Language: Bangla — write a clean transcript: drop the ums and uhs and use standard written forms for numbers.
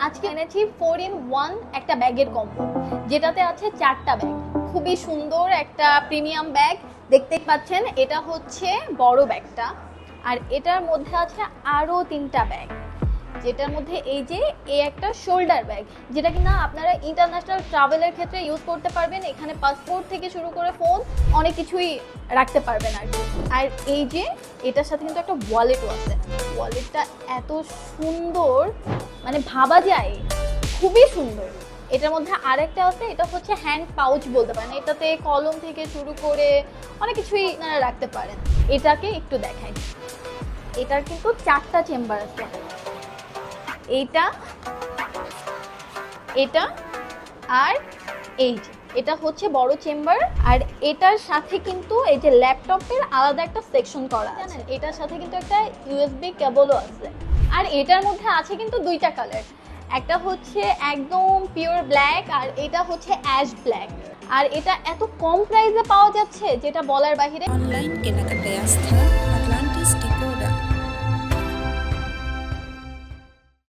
আজকে এনেছি 4-in-1 একটা ব্যাগের কম্বো, যেটাতে আছে 4টা ব্যাগ। খুবই সুন্দর একটা প্রিমিয়াম ব্যাগ, দেখতেই পাচ্ছেন। এটা হচ্ছে বড় ব্যাগটা, আর এটার মধ্যে আছে আরো 3টা ব্যাগ, যেটার মধ্যে এই যে একটা শোল্ডার ব্যাগ, যেটা কিনা আপনারা ইন্টারন্যাশনাল ট্রাভেলের ক্ষেত্রে ইউজ করতে পারবেন। এখানে পাসপোর্ট থেকে শুরু করে ফোন অনেক কিছুই রাখতে পারবেন আর কি। আর এই যে এটার সাথে কিন্তু একটা ওয়ালেটও আছে। ওয়ালেটটা এত সুন্দর, মানে ভাবা যায়, খুবই সুন্দর। এটার মধ্যে আরেকটা আছে, এটা হচ্ছে হ্যান্ড পাউচ বলতে পারেন। এটাতে কলম থেকে শুরু করে অনেক কিছুই আপনারা রাখতে পারেন। এটাকে একটু দেখাই, এটার কিন্তু 4টা চেম্বার আছে। এইটা, এটা, আর এই যে এটা হচ্ছে বড় চেম্বার। আর এটার সাথে কিন্তু এই যে ল্যাপটপের আলাদা একটা সেকশন করা আছে। জানেন, এটার সাথে কিন্তু একটা ইউএসবি কেবলও আছে। আর এটার মধ্যে আছে কিন্তু 2টা কালার, একটা হচ্ছে একদম পিওর ব্ল্যাক, আর এটা হচ্ছে অ্যাশ ব্ল্যাক। আর এটা এত কম প্রাইসে পাওয়া যাচ্ছে যেটা বলার বাহিরে। অনলাইন কেনাকাটায় আস্থা,